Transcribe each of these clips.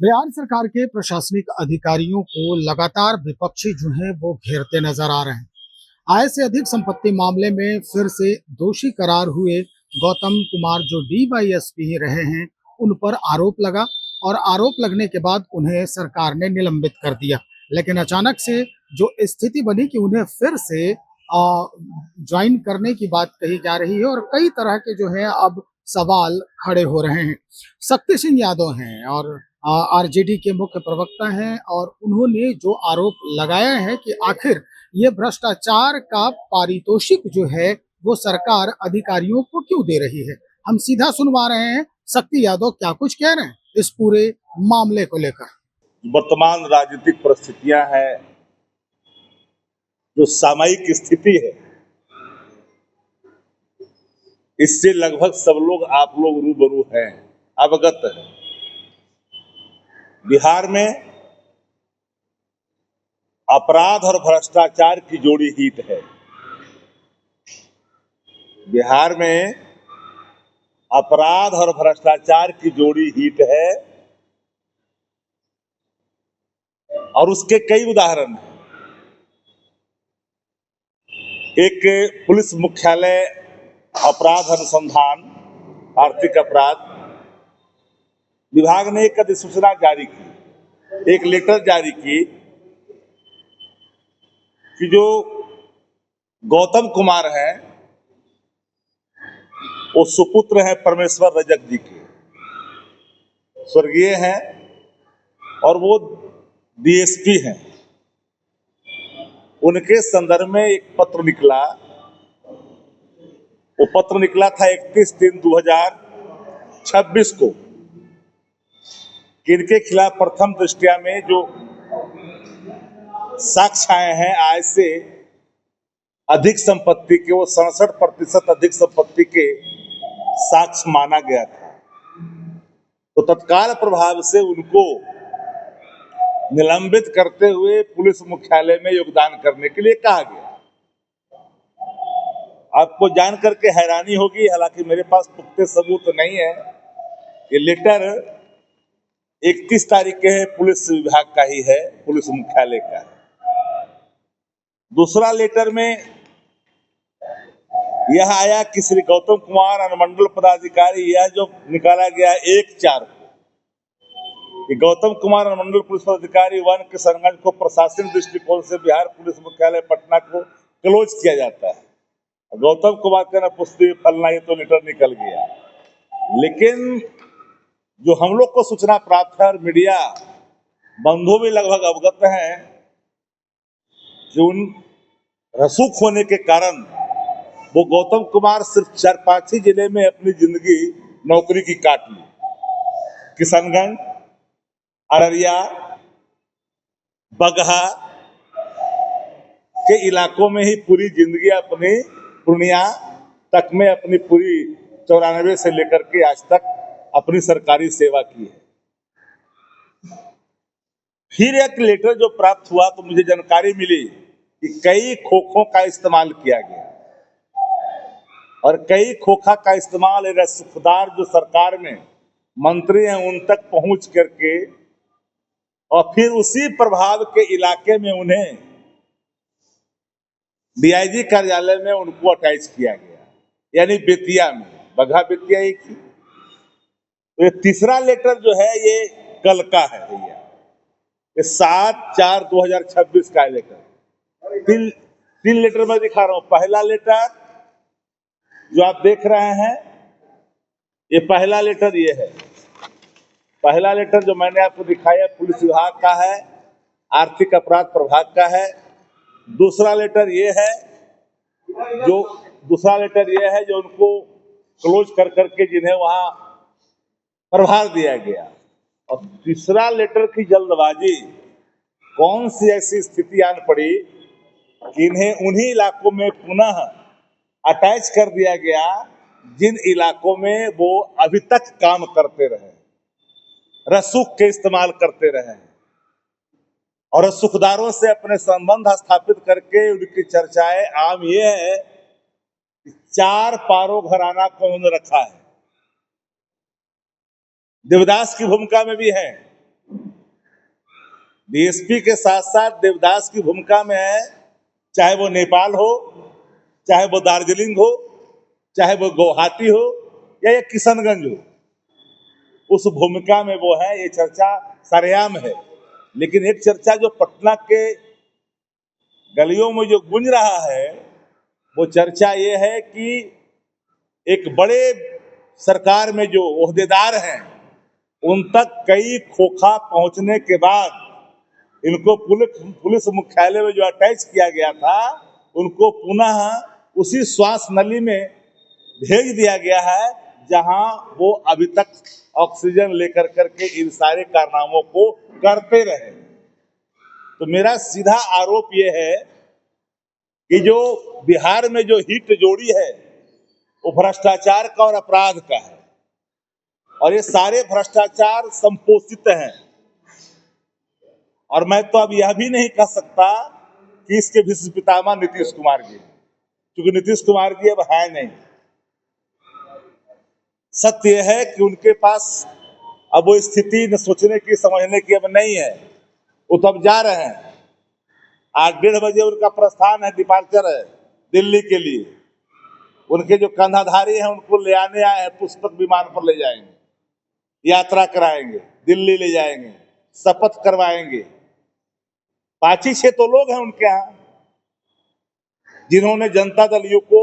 बिहार सरकार के प्रशासनिक अधिकारियों को लगातार विपक्षी जो हैं वो घेरते नजर आ रहे हैं। आय से अधिक संपत्ति मामले में फिर से दोषी करार हुए गौतम कुमार जो डीवाईएसपी रहे हैं, उन पर आरोप लगा और आरोप लगने के बाद उन्हें सरकार ने निलंबित कर दिया। लेकिन अचानक से जो स्थिति बनी कि उन्हें फिर से ज्वाइन करने की बात कही जा रही है और कई तरह के जो है अब सवाल खड़े हो रहे हैं। शक्ति सिंह यादव हैं और आरजेडी के मुख्य प्रवक्ता हैं और उन्होंने जो आरोप लगाया है कि आखिर ये भ्रष्टाचार का पारितोषिक जो है वो सरकार अधिकारियों को क्यों दे रही है। हम सीधा सुनवा रहे हैं शक्ति यादव क्या कुछ कह रहे हैं इस पूरे मामले को लेकर। वर्तमान राजनीतिक परिस्थितियां हैं, जो सामयिक स्थिति है, इससे लगभग सब लोग आप लोग रूबरू हैं, अवगत हैं। बिहार में अपराध और भ्रष्टाचार की जोड़ी हिट है। बिहार में अपराध और भ्रष्टाचार की जोड़ी हिट है और उसके कई उदाहरण हैं। एक पुलिस मुख्यालय अपराध अनुसंधान आर्थिक अपराध विभाग ने एक अधिसूचना जारी की, एक लेटर जारी की कि जो गौतम कुमार है वो सुपुत्र है परमेश्वर रजक जी के, स्वर्गीय हैं और वो डीएसपी हैं। उनके संदर्भ में एक पत्र निकला। वो पत्र निकला था 31/3/2026 को कि इनके खिलाफ प्रथम दृष्टया में जो साक्ष्य आए हैं, आय से अधिक संपत्ति के, वो 67% अधिक संपत्ति के साक्ष्य माना गया था। तो तत्काल प्रभाव से उनको निलंबित करते हुए पुलिस मुख्यालय में योगदान करने के लिए कहा गया। आपको जान करके हैरानी होगी, हालांकि मेरे पास पुख्ते सबूत नहीं है। ये लेटर 31 तारीख के है, पुलिस विभाग का ही है, पुलिस मुख्यालय का है। दूसरा लेटर में यह आया कि श्री गौतम कुमार अनुमंडल पदाधिकारी, यह जो निकाला गया 1/4 कि गौतम कुमार अनुमंडल पुलिस पदाधिकारी वन किशनगंज को प्रशासनिक दृष्टिकोण से बिहार पुलिस मुख्यालय पटना को क्लोज किया जाता है। गौतम कुमार का पुष्टि फलना, ये तो लेटर निकल गया। लेकिन जो हम लोग को सूचना प्राप्त है और मीडिया बंधु भी लगभग अवगत हैं कि उन रसूख होने के कारण वो गौतम कुमार सिर्फ 4-5 ही जिले में अपनी जिंदगी नौकरी की काट ली। किशनगंज, अररिया, बगहा के इलाकों में ही पूरी जिंदगी अपनी, पूर्णिया तक में अपनी पूरी 94 से लेकर के आज तक अपनी सरकारी सेवा की है। फिर एक लेटर जो प्राप्त हुआ तो मुझे जानकारी मिली कि कई खोखों का इस्तेमाल किया गया और कई खोखा का इस्तेमाल रसूखदार जो सरकार में मंत्री हैं उन तक पहुंच करके और फिर उसी प्रभाव के इलाके में उन्हें डीआईजी कार्यालय में उनको अटैच किया गया, यानी बेतिया में, बगहा बेतिया एक ही। तो ये तीसरा लेटर जो है ये कल का है भैया, ये 7/4/2026 का लेटर। तीन लेटर मैं दिखा रहा हूं। पहला लेटर जो आप देख रहे हैं, ये पहला लेटर ये है। पहला लेटर जो मैंने आपको दिखाया पुलिस विभाग का है, आर्थिक अपराध प्रभाग का है। दूसरा लेटर ये है जो उनको क्लोज कर करके जिन्हें वहां प्रभार दिया गया। और तीसरा लेटर की जल्दबाजी, कौन सी ऐसी स्थिति आन पड़ी कि इन्हें उन्हीं इलाकों में पुनः अटैच कर दिया गया जिन इलाकों में वो अभी तक काम करते रहे, रसूख के इस्तेमाल करते रहे और रसूखदारों से अपने संबंध स्थापित करके उनकी चर्चाएं आम ये है कि 4 पारो घराना को उन्होंने रखा है। देवदास की भूमिका में भी है, डीएसपी के साथ साथ देवदास की भूमिका में है, चाहे वो नेपाल हो, चाहे वो दार्जिलिंग हो, चाहे वो गुवाहाटी हो या ये किशनगंज हो, उस भूमिका में वो है। ये चर्चा सरेआम है। लेकिन एक चर्चा जो पटना के गलियों में जो गूंज रहा है, वो चर्चा ये है कि एक बड़े सरकार में जो ओहदेदार हैं, उन तक कई खोखा पहुंचने के बाद इनको पुलिस मुख्यालय में जो अटैच किया गया था, उनको पुनः उसी श्वास नली में भेज दिया गया है, जहां वो अभी तक ऑक्सीजन लेकर करके इन सारे कारनामों को करते रहे। तो मेरा सीधा आरोप ये है कि जो बिहार में जो हिट जोड़ी है, वो भ्रष्टाचार का और अपराध का है, और ये सारे भ्रष्टाचार संपोषित हैं। और मैं तो अब यह भी नहीं कह सकता कि इसके भीष्म पितामह नीतीश कुमार जी, क्योंकि नीतीश कुमार जी अब है नहीं। सत्य यह है कि उनके पास अब वो स्थिति न सोचने की, समझने की अब नहीं है। वो तो अब जा रहे हैं। आज 1:30 बजे उनका प्रस्थान है, डिपार्चर है दिल्ली के लिए। उनके जो कंधाधारी हैं, उनको ले आने आए हैं, पुष्पक विमान पर ले जाएंगे, यात्रा कराएंगे, दिल्ली ले जाएंगे, शपथ करवाएंगे। 5-6 तो लोग हैं उनके यहाँ जिन्होंने जनता दल यू को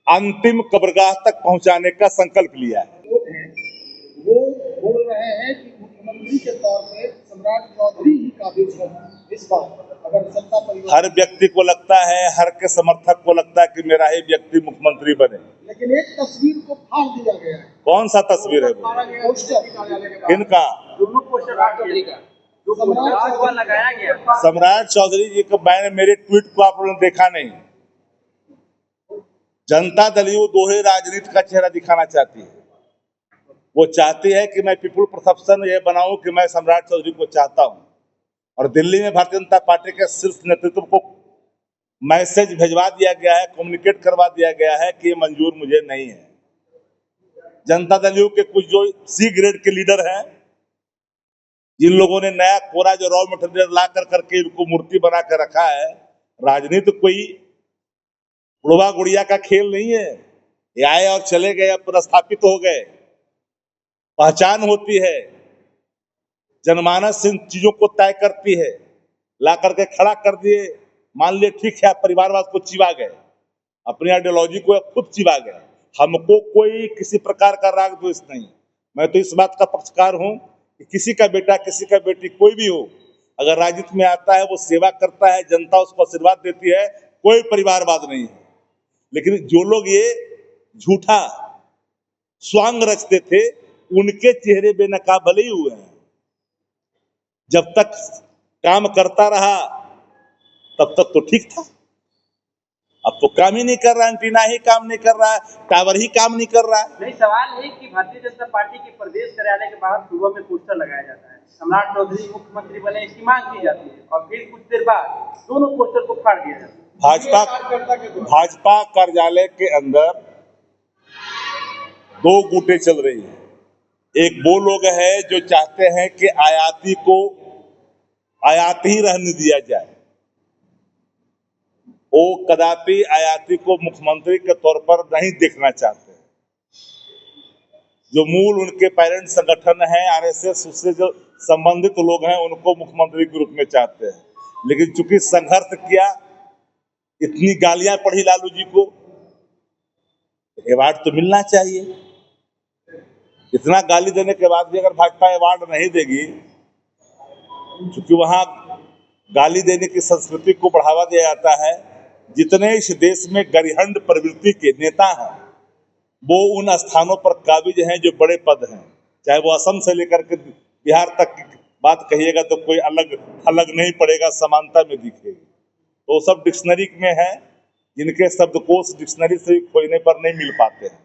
अंतिम कब्रगाह तक पहुंचाने का संकल्प लिया है। वो बोल रहे हैं कि मुख्यमंत्री के तौर पे सम्राट चौधरी ही काबिल है इस बार, अगर सत्ता परिवर्तन। हर व्यक्ति को लगता है, हर के समर्थक को लगता है कि मेरा ही व्यक्ति मुख्यमंत्री बने। लेकिन एक तस्वीर को फाड़ दिया गया है। कौन सा तस्वीर है वो? किनका? दोनों पोस्टर चौधरी का जो लगाया गया। सम्राट चौधरी जी को मैंने, मेरे ट्वीट को आप लोगों ने देखा नहीं। जनता दल यू दोहरे राजनीति का चेहरा दिखाना चाहती है। वो चाहती है कि मैं पीपुल परसेप्शन ये बनाऊं कि मैं सम्राट चौधरी को चाहता हूं, और दिल्ली में भारतीय जनता पार्टी के शीर्ष नेतृत्व को मैसेज भिजवा दिया गया है, कम्युनिकेट करवा दिया गया है कि ये मंजूर मुझे नहीं है। जनता दल यू के कुछ जो सी ग्रेड के लीडर हैं, जिन लोगों ने नया कोरा जो रॉ मटेरियल ला करके इनको मूर्ति बना कर रखा है, राजनीति कोई बुढ़वा गुड़िया का खेल नहीं है। ये आए और चले गए, अब प्रस्थापित हो गए। पहचान होती है, जनमानस इन चीजों को तय करती है। ला करके खड़ा कर दिए, मान लिया ठीक है, परिवारवाद को चिवा गए, अपनी आइडियोलॉजी को खुद चिवा गए। हमको कोई किसी प्रकार का राग द्वेष नहीं। मैं तो इस बात का पक्षकार हूं कि किसी का बेटा, किसी का बेटी, कोई भी हो, अगर राजनीति में आता है, वो सेवा करता है, जनता उसको आशीर्वाद देती है, कोई परिवारवाद नहीं है। लेकिन जो लोग ये झूठा स्वांग रचते थे, उनके चेहरे बेनकाब भले ही हुए हैं। जब तक काम करता रहा तब तक तो ठीक था। अब तो काम ही नहीं कर रहा, एंटीना ही काम नहीं कर रहा है, टावर ही काम नहीं कर रहा है। नहीं, सवाल है कि भारतीय जनता पार्टी के प्रदेश कार्यालय के बाहर सुबह में पोस्टर लगाया जाता है, सम्राट चौधरी मुख्यमंत्री बने, इसकी मांग की जाती है, और फिर कुछ देर बाद दोनों पोस्टर को फाड़ दिया जाता है। भाजपा कार्यालय के अंदर 2 गुटें चल रही है। एक वो लोग हैं जो चाहते हैं कि आयाती को आयात ही रहने दिया जाए। वो कदापि आयाती को मुख्यमंत्री के तौर पर नहीं देखना चाहते। जो मूल उनके पेरेंट संगठन है आरएसएस, उससे जो संबंधित लोग हैं, उनको मुख्यमंत्री के रूप में चाहते हैं। लेकिन चूंकि संघर्ष किया, इतनी गालियां पड़ी लालू जी को, अवार्ड तो मिलना चाहिए। इतना गाली देने के बाद भी अगर भाजपा अवार्ड नहीं देगी, क्योंकि वहां गाली देने की संस्कृति को बढ़ावा दिया जाता है। जितने इस देश में गरिहंड प्रवृत्ति के नेता हैं, वो उन स्थानों पर काबिज हैं जो बड़े पद हैं। चाहे वो असम से लेकर के बिहार तक की बात कहिएगा तो कोई अलग नहीं पड़ेगा, समानता में दिखेगी। तो सब डिक्शनरी में है, जिनके शब्दकोश डिक्शनरी से खोजने पर नहीं मिल पाते हैं।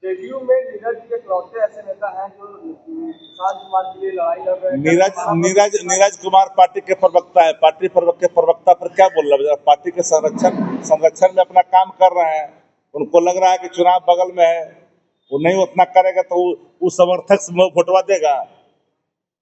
जेडीयू में नीरज जी इकलौते ऐसे नेता हैं जो किसान कुमार के लिए लड़ाई लड़ रहे हैं। नीरज कुमार पार्टी के प्रवक्ता है। पार्टी के प्रवक्ता पर क्या बोल रहा है? पार्टी के संरक्षण में अपना काम कर रहे हैं। उनको लग रहा है कि चुनाव बगल में है, वो नहीं उतना करेगा तो वो समर्थक से वोटवा देगा।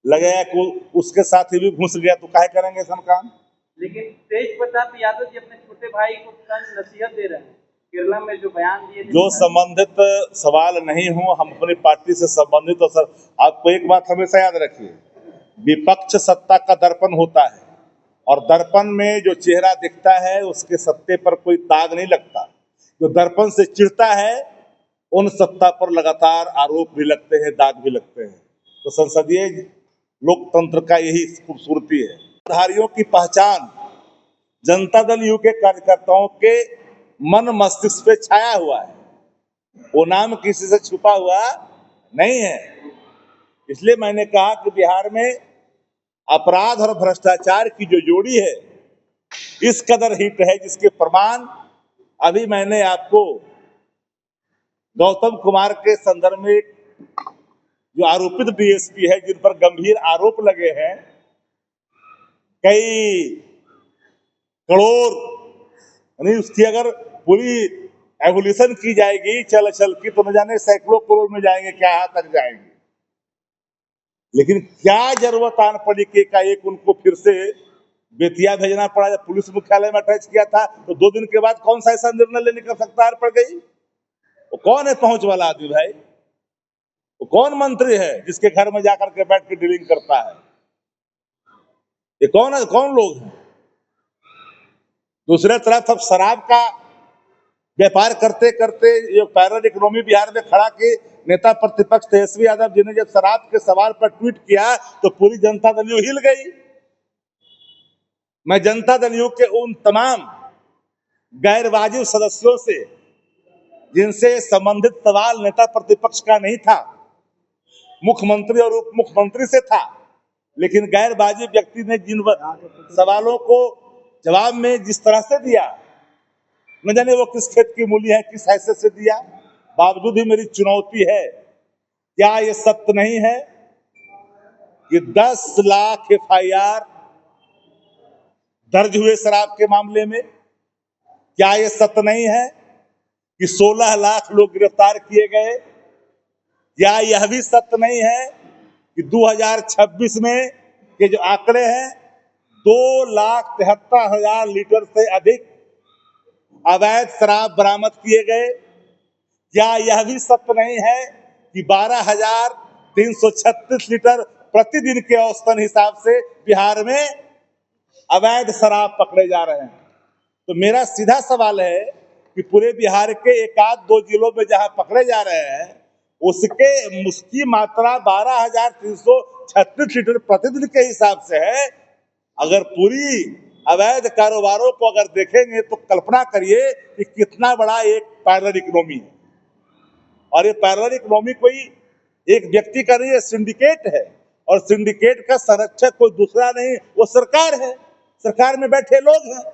लगेगा कि उसके साथ ही भी घुस गया तो काहे करेंगे ऐसा काम। लेकिन तेज प्रताप यादव जी अपने छोटे भाई को तंज नसीहत दे रहे हैं, केरला में जो बयान दिए थे। जो संबंधित सवाल नहीं हो, हम अपनी पार्टी से संबंधित हो सर। आपको एक बात हमेशा याद रखिए, विपक्ष सत्ता का दर्पण होता है और दर्पण में जो चेहरा दिखता है उसके सत्ते पर कोई दाग नहीं लगता। जो दर्पण से चिढ़ता है उन सत्ता पर लगातार आरोप भी लगते हैं, दाग भी लगते हैं। तो संसदीय लोकतंत्र का यही खूबसूरती है। धारियों की पहचान जनता दल यू के कार्यकर्ताओं के मन मस्तिष्क पे छाया हुआ है, वो नाम किसी से छुपा हुआ नहीं है। इसलिए मैंने कहा कि बिहार में अपराध और भ्रष्टाचार की जो जोड़ी है इस कदर हिट है, जिसके प्रमाण अभी मैंने आपको गौतम कुमार के संदर्भ में जो आरोपित डीएसपी है, जिन पर गंभीर आरोप लगे हैं, कई करोड़, यानी उसकी अगर पूरी एवोल्यूशन की जाएगी चल की तो न जाने सैकड़ों करोड़ में जाएंगे, क्या हाथ तक जाएंगे। लेकिन क्या जरूरत आन पड़ी कि एक उनको फिर से बेतिया भेजना पड़ा। जब पुलिस मुख्यालय में अटैच किया था तो 2 दिन के बाद कौन सा ऐसा निर्णय लेने का सख्तार पड़ गई। वो कौन है पहुंच वाला आदमी भाई? वो कौन मंत्री है जिसके घर में जाकर के बैठ के डीलिंग करता है? ये कौन है, कौन लोग हैं? दूसरे तरफ अब शराब का व्यापार करते करते ये पैरल इकोनॉमी बिहार में खड़ा के नेता प्रतिपक्ष तेजस्वी यादव जी ने जब शराब के सवाल पर ट्वीट किया तो पूरी जनता दल यू हिल गई। मैं जनता दल यू के उन तमाम गैर वाजिब सदस्यों से जिनसे संबंधित सवाल नेता प्रतिपक्ष का नहीं था, मुख्यमंत्री और उप मुख्यमंत्री से था, लेकिन गैर वाजिब व्यक्ति ने जिन सवालों को जवाब में जिस तरह से दिया, न जाने वो किस खेत की मूली है, किस हैसियत से दिया। बावजूद ही मेरी चुनौती है, क्या ये सत्य नहीं है कि 10 लाख FIR दर्ज हुए शराब के मामले में? क्या ये सत्य नहीं है कि 16 लाख लोग गिरफ्तार किए गए? क्या यह भी सत्य नहीं है कि 2026 में के जो आंकड़े हैं 2,73,000 लीटर से अधिक अवैध शराब बरामद किए गए? क्या यह भी सत्य नहीं है कि 12,336 लीटर प्रतिदिन के औसतन हिसाब से बिहार में अवैध शराब पकड़े जा रहे हैं? तो मेरा सीधा सवाल है कि पूरे बिहार के 1-2 जिलों में जहां पकड़े जा रहे हैं उसकी मात्रा 12,336 लीटर प्रतिदिन के हिसाब से है। अगर पूरी अवैध कारोबारों को अगर देखेंगे तो कल्पना करिए कि कितना बड़ा एक पैरेलल इकोनॉमी है। और ये पैरेलल इकोनॉमी कोई एक व्यक्ति का नहीं है, सिंडिकेट है। और सिंडिकेट का संरक्षक कोई दूसरा नहीं, वो सरकार है, सरकार में बैठे लोग हैं।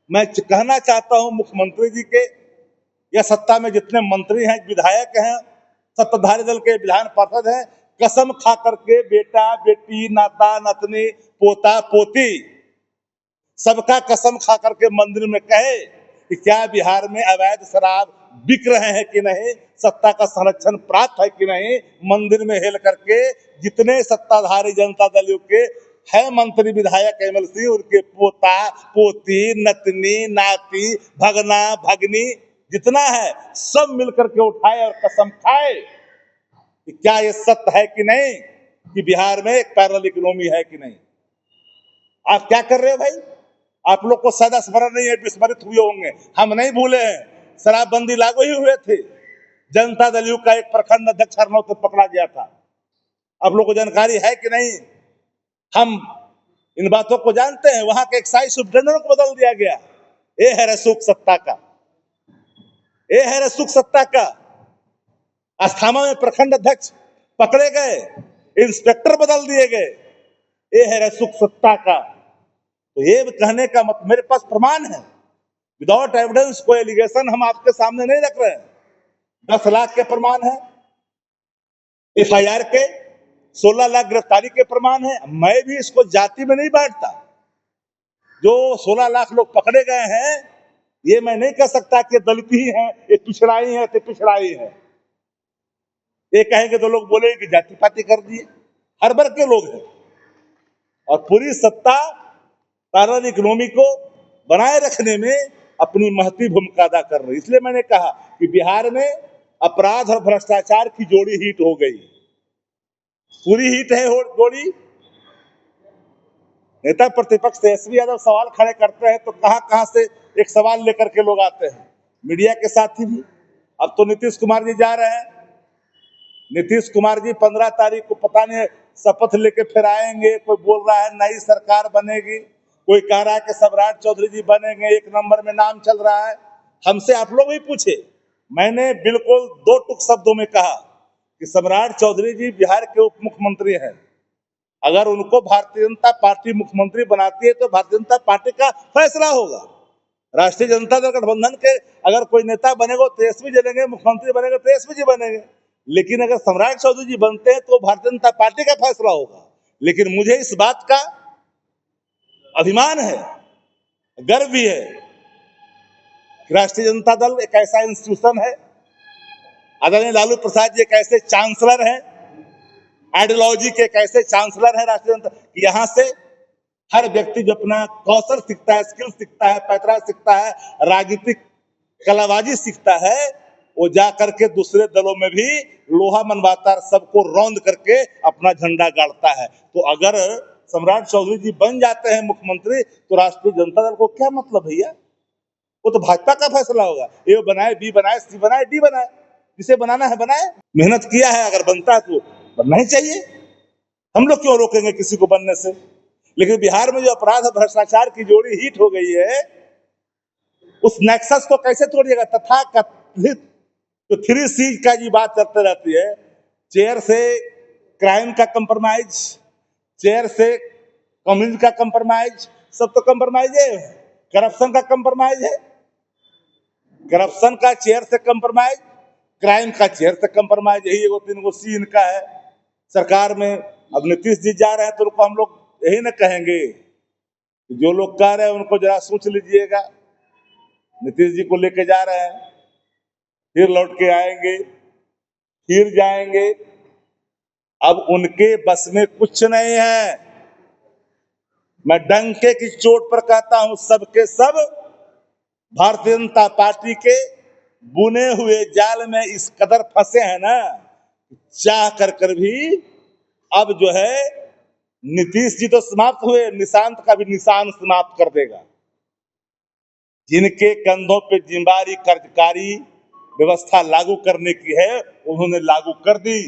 मैं कहना चाहता हूं मुख्यमंत्री जी के या सत्ता में जितने मंत्री हैं, विधायक हैं, सत्ताधारी दल के विधान पार्षद हैं, कसम खा करके बेटा बेटी, नाता नतनी, पोता पोती सबका कसम खा करके मंदिर में कहे कि क्या बिहार में अवैध शराब बिक रहे हैं कि नहीं, सत्ता का संरक्षण प्राप्त है कि नहीं। मंदिर में हेल करके जितने सत्ताधारी जनता दल के है मंत्री विधायक MLC, उनके पोता पोती, नतनी नाती, भगना भगनी जितना है सब मिलकर के उठाए और कसम खाए कि क्या ये सत्य है कि नहीं कि बिहार में एक पैरेलल इकोनॉमी है कि नहीं। आप क्या कर रहे हो भाई? आप लोग को सदा स्मरण नहीं है, विस्मरित हुए होंगे, हम नहीं भूले हैं। शराबबंदी लागू ही हुए थे, जनता दल यू का एक प्रखंड अध्यक्ष हरनौत में पकड़ा गया था। आप लोग को जानकारी है कि नहीं? हम इन बातों को जानते हैं। वहां के एक्साइज सुप्रिंटेंडेंट को बदल दिया गया। ये है रसूख सत्ता का, ये है रसूख सत्ता का। अस्थामा में प्रखंड अध्यक्ष पकड़े गए, इंस्पेक्टर बदल दिए गए, ये है रसूख सत्ता का। तो ये कहने का मतलब, मेरे पास प्रमाण है, विदाउट एविडेंस कोई एलिगेशन हम आपके सामने नहीं रख रहे हैं। 10 लाख के प्रमाण है, FIR के 16 लाख गिरफ्तारी के प्रमाण है। मैं भी इसको जाति में नहीं बांटता। जो 16 लाख लोग पकड़े गए हैं, ये मैं नहीं कह सकता कि दलित ही है, ये पिछड़ा ही है, तो पिछड़ा ही है। ये कहेंगे तो लोग बोलेंगे कि जाति पाति कर दिए। हर वर्ग के लोग हैं, और पूरी सत्ता पैरेलल इकोनॉमी को बनाए रखने में अपनी महती भूमिका अदा कर रही। इसलिए मैंने कहा कि बिहार में अपराध और भ्रष्टाचार की जोड़ी हिट हो गई, पूरी हिट है जोड़ी। नेता प्रतिपक्ष तेजस्वी यादव सवाल खड़े करते हैं तो कहां से एक सवाल लेकर के लोग आते हैं, मीडिया के साथी भी। अब तो नीतीश कुमार जी जा रहे हैं, नीतीश कुमार जी 15 तारीख को पता नहीं शपथ लेके फिर आएंगे। कोई बोल रहा है नई सरकार बनेगी, कोई कह रहा है कि सम्राट चौधरी जी बनेंगे, 1 नंबर में नाम चल रहा है। हमसे आप लोग भी पूछे, मैंने बिल्कुल 2 टूक शब्दों में कहा कि सम्राट चौधरी जी बिहार के उप मुख्यमंत्री हैं। अगर उनको भारतीय जनता पार्टी मुख्यमंत्री बनाती है तो भारतीय जनता पार्टी का फैसला होगा। राष्ट्रीय जनता दल गठबंधन के अगर कोई नेता बनेगा तेजस्वी जी बनेंगे, मुख्यमंत्री बनेगा तेजस्वी जी बनेंगे। लेकिन अगर सम्राट चौधरी जी बनते हैं तो भारतीय जनता पार्टी का फैसला होगा। लेकिन मुझे इस बात का अभिमान है, गर्व भी है कि राष्ट्रीय जनता दल एक ऐसा इंस्टीट्यूशन है, आदरणीय लालू प्रसाद जी एक ऐसे चांसलर हैं, आइडियोलॉजी के एक ऐसे चांसलर है राष्ट्रीय जनता, यहाँ से हर व्यक्ति जो अपना कौशल सीखता है, स्किल सीखता है, पैतरा सीखता है, राजनीतिक कलाबाजी सीखता है, वो जा करके दूसरे दलों में भी लोहा मनवाता है, सबको रौंद करके अपना झंडा गाड़ता है। तो अगर सम्राट चौधरी जी बन जाते हैं मुख्यमंत्री तो राष्ट्रीय जनता दल को क्या मतलब भैया? वो तो भाजपा का फैसला होगा। ए बनाए, बी बनाए, सी बनाए, डी बनाए, जिसे बनाना है बनाए। मेहनत किया है, अगर बनता है तो बनना ही चाहिए। हम लोग क्यों रोकेंगे किसी को बनने से? लेकिन बिहार में जो अपराध और भ्रष्टाचार की जोड़ी हिट हो गई है, उस नेक्सस को कैसे तोड़िएगा? तथा कथित तो 3C का जी बात करते रहती है, चेयर से क्राइम का कंप्रोमाइज, चेयर से कम्युनिज्म का कंप्रोमाइज, सब तो कंप्रोमाइज है। करप्शन का कंप्रोमाइज है, करप्शन का चेयर से कंप्रोमाइज, क्राइम का चेयर से कंप्रोमाइज। यही 2-3 सी इनका है सरकार में। अब नीतीश जी जा रहे हैं तो उनको हम लोग यही ना कहेंगे, जो लोग कह रहे हैं उनको जरा सोच लीजिएगा। नीतीश जी को लेके जा रहे हैं, फिर लौट के आएंगे, फिर जाएंगे। अब उनके बस में कुछ नहीं है। मैं डंके की चोट पर कहता हूं, सबके सब भारतीय जनता पार्टी के बुने हुए जाल में इस कदर फंसे हैं ना, चाह कर भी अब जो है नीतीश जी तो समाप्त हुए, निशांत का भी निशान समाप्त कर देगा। जिनके कंधों पे जिम्मेदारी कर्जकारी व्यवस्था लागू करने की है, उन्होंने लागू कर दी।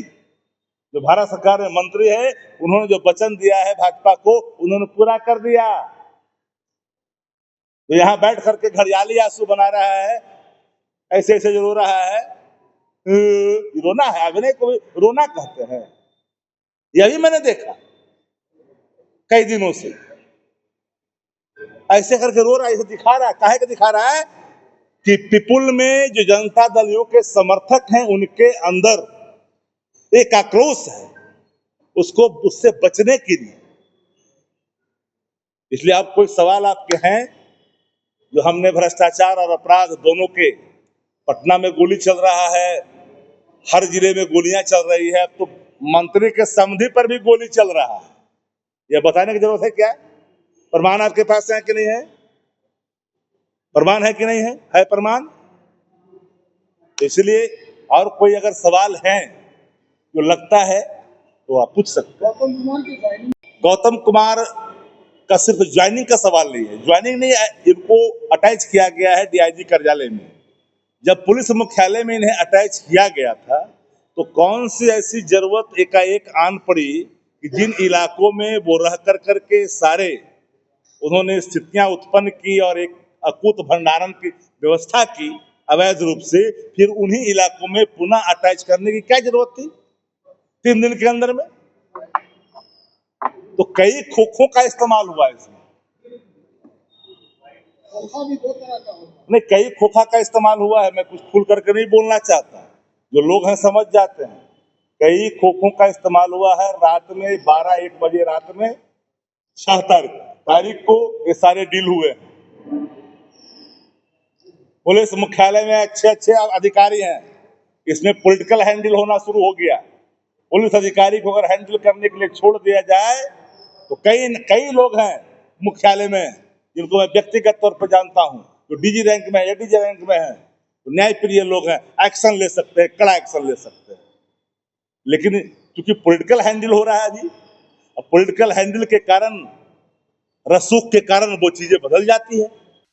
जो भारत सरकार में मंत्री है, उन्होंने जो वचन दिया है भाजपा को, उन्होंने पूरा कर दिया। तो यहां बैठ करके घड़ियाली आंसू बना रहा है, ऐसे ऐसे जो रो रहा है, रोना है, अभिनय को रोना कहते हैं। यह भी मैंने देखा कई दिनों से ऐसे करके रो रहा है, ऐसे दिखा रहा है। काहे के दिखा रहा है कि पीपुल में जो जनता दलियों के समर्थक हैं, उनके अंदर एक आक्रोश है, उसको उससे बचने के लिए। इसलिए अब कोई सवाल आपके हैं, जो हमने भ्रष्टाचार और अपराध दोनों के, पटना में गोली चल रहा है, हर जिले में गोलियां चल रही है, अब तो मंत्री के समधी पर भी गोली चल रहा है। यह बताने की जरूरत है क्या? प्रमाण आपके पास है कि नहीं है? प्रमाण है कि नहीं है? है प्रमाण? इसलिए और कोई अगर सवाल है जो लगता है तो आप पूछ सकते हैं। गौतम कुमार का सिर्फ ज्वाइनिंग का सवाल नहीं है, ज्वाइनिंग नहीं, इनको अटैच किया गया है डीआईजी कार्यालय में। जब पुलिस मुख्यालय में इन्हें अटैच किया गया था तो कौन सी ऐसी जरूरत एकाएक आन पड़ी कि जिन इलाकों में वो रह कर के सारे उन्होंने स्थितियां उत्पन्न की और एक अकूत भंडारण की व्यवस्था की अवैध रूप से, फिर उन्हीं इलाकों में पुनः अटैच करने की क्या जरूरत थी 3 दिन के अंदर में? तो कई खोखों का इस्तेमाल हुआ इसमें। नहीं, कई खोखा का इस्तेमाल हुआ है। मैं कुछ खुल करके नहीं बोलना चाहता, जो लोग हैं समझ जाते हैं। कई खोखों का इस्तेमाल हुआ है। रात में 12-1 बजे रात में 6 तारीख को ये सारे डील हुए। पुलिस मुख्यालय में अच्छे अधिकारी हैं, इसमें पॉलिटिकल हैंडल होना शुरू हो गया। पुलिस अधिकारी को अगर हैंडल करने के लिए छोड़ दिया जाए तो कई लोग हैं मुख्यालय में जिनको मैं व्यक्तिगत तौर पर जानता हूं, जो डीजी रैंक में है, एडीजी रैंक में है, तो न्यायप्रिय लोग हैं, एक्शन ले सकते हैं, कड़ा एक्शन ले सकते हैं। लेकिन क्योंकि पॉलिटिकल हैंडल हो रहा है अभी, अब पॉलिटिकल हैंडल के कारण, रसूख के कारण वो चीजें बदल जाती है।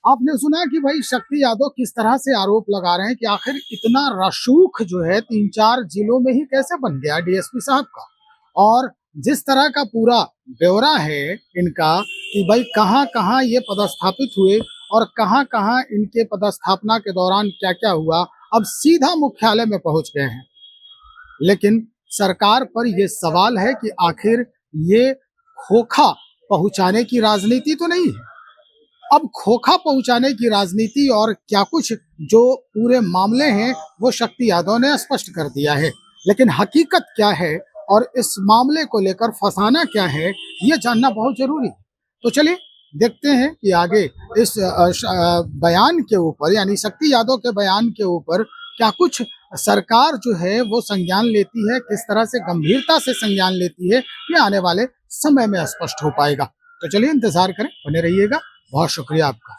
आपने सुना कि भाई शक्ति यादव किस तरह से आरोप लगा रहे हैं कि आखिर इतना रसूख जो है 3-4 जिलों में ही कैसे बन गया डीएसपी साहब का, और जिस तरह का पूरा ब्यौरा है इनका कि भाई कहां कहां ये पदस्थापित हुए और कहां कहां इनके पदस्थापना के दौरान क्या क्या हुआ, अब सीधा मुख्यालय में पहुंच गए हैं। लेकिन सरकार पर यह सवाल है कि आखिर ये खोखा पहुंचाने की राजनीति तो नहीं है। अब खोखा पहुंचाने की राजनीति और क्या कुछ जो पूरे मामले हैं वो शक्ति यादव ने स्पष्ट कर दिया है, लेकिन हकीकत क्या है और इस मामले को लेकर फंसाना क्या है ये जानना बहुत जरूरी है। तो चलिए देखते हैं कि आगे इस बयान के ऊपर, यानी शक्ति यादव के बयान के ऊपर क्या कुछ सरकार जो है वो संज्ञान लेती है, किस तरह से गंभीरता से संज्ञान लेती है, ये आने वाले समय में स्पष्ट हो पाएगा। तो चलिए इंतजार करें, बने रहिएगा। बहुत शुक्रिया आपका।